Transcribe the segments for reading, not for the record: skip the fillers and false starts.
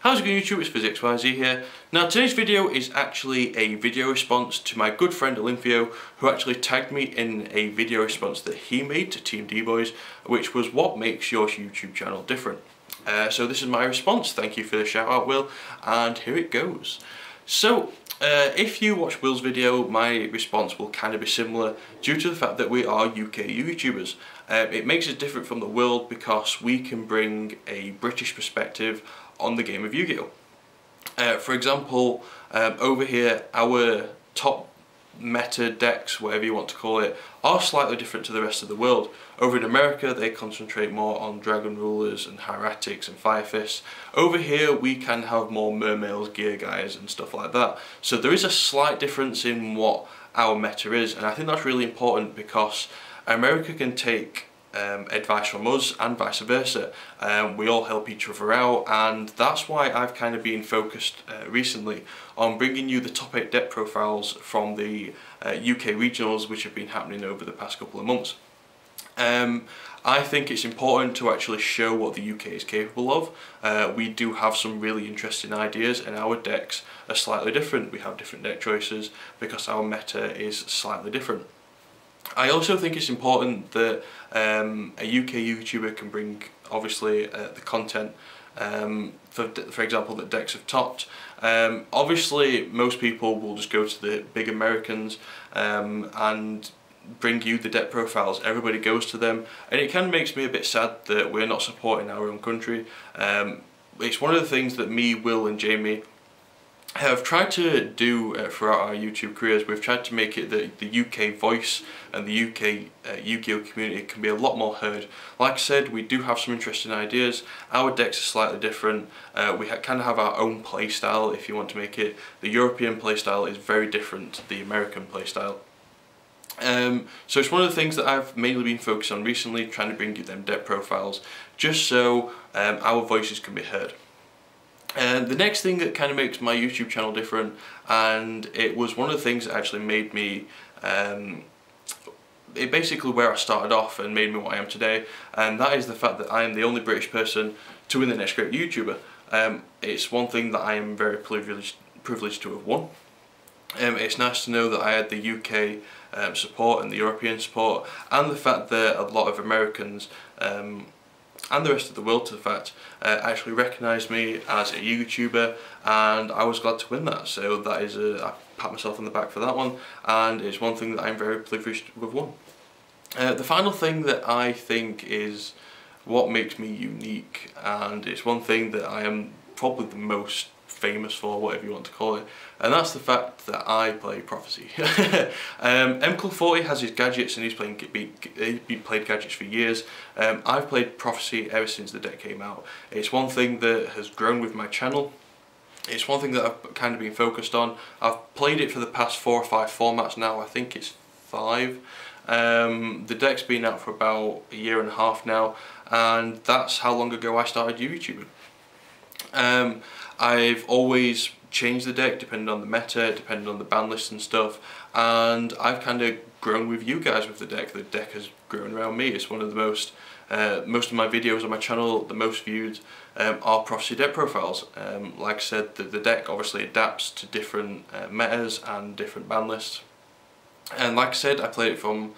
How's it going, YouTube? It's FuzzyXYZ here. Now today's video is actually a video response to my good friend Olympio, who actually tagged me in a video response that he made to Team D-Boys, which was what makes your YouTube channel different. So this is my response. Thank you for the shout out, Will, and here it goes. So if you watch Will's video, my response will kind of be similar due to the fact that we are UK YouTubers. It makes us different from the world because we can bring a British perspective on the game of Yu-Gi-Oh! For example, over here our top meta decks, whatever you want to call it, are slightly different to the rest of the world. Over in America they concentrate more on Dragon Rulers and Hieratics and Fire Fists. Over here we can have more Mermails, Gear Guys and stuff like that. So there is a slight difference in what our meta is, and I think that's really important because America can take advice from us and vice versa. We all help each other out, and that's why I've kind of been focused recently on bringing you the top 8 deck profiles from the UK regionals which have been happening over the past couple of months. I think it's important to actually show what the UK is capable of. We do have some really interesting ideas and our decks are slightly different. We have different deck choices because our meta is slightly different. I also think it's important that a UK YouTuber can bring, obviously, the content, for example, that decks have topped. Obviously, most people will just go to the big Americans and bring you the deck profiles. Everybody goes to them, and it kind of makes me a bit sad that we're not supporting our own country. It's one of the things that me, Will and Jamie have tried to do throughout our YouTube careers. We've tried to make it that the UK voice and the UK Yu-Gi-Oh! Community can be a lot more heard. Like I said, we do have some interesting ideas. Our decks are slightly different. We kind of have our own playstyle, if you want to make it. The European playstyle is very different to the American playstyle. So it's one of the things that I've mainly been focused on recently, trying to bring you them deck profiles, just so our voices can be heard. The next thing that kind of makes my YouTube channel different, and it was one of the things that actually made me, it basically where I started off and made me what I am today, and that is the fact that I am the only British person to win the Next Great YouTuber. It's one thing that I am very privileged to have won. It's nice to know that I had the UK support and the European support, and the fact that a lot of Americans and the rest of the world, to the fact, actually recognised me as a YouTuber, and I was glad to win that. So that is I pat myself on the back for that one, and it's one thing that I'm very privileged to have won. The final thing that I think is what makes me unique, and it's one thing that I am probably the most famous for, whatever you want to call it, and that's the fact that I play Prophecy. MCL40 has his gadgets and he's played gadgets for years. I've played Prophecy ever since the deck came out. It's one thing that has grown with my channel. It's one thing that I've kind of been focused on. I've played it for the past 4 or 5 formats now. I think it's 5. The deck's been out for about a year and a half now, and that's how long ago I started YouTubing. I've always changed the deck depending on the meta, depending on the ban list and stuff, and I've kind of grown with you guys with the deck. The deck has grown around me. It's one of the most of my videos on my channel, the most viewed, are Prophecy deck profiles. Like I said, the deck obviously adapts to different metas and different ban lists, and like I said, I played it from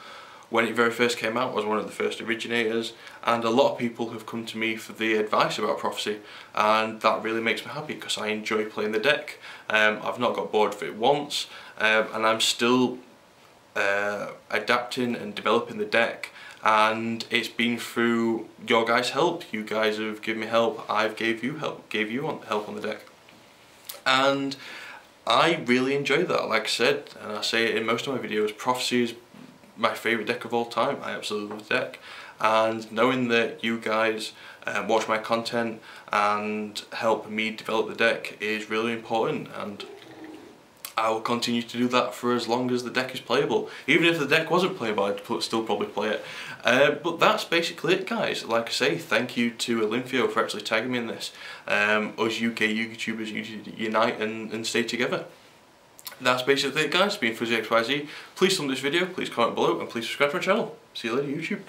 when it very first came out. I was one of the first originators, and a lot of people have come to me for the advice about Prophecy, and that really makes me happy because I enjoy playing the deck. I've not got bored of it once, and I'm still adapting and developing the deck, and it's been through your guys' help. You guys have given me help, I've gave you help on the deck, and I really enjoy that. Like I said, and I say it in most of my videos, Prophecy is my favourite deck of all time. I absolutely love the deck, and knowing that you guys watch my content and help me develop the deck is really important, and I will continue to do that for as long as the deck is playable. Even if the deck wasn't playable, I'd still probably play it. But that's basically it, guys. Like I say, thank you to Olympio for actually tagging me in this. Us UK YouTubers need to unite and stay together. That's basically it, guys. It's been FuzzyXYZ. Please thumbs this video, please comment below, and please subscribe to my channel. See you later, YouTube.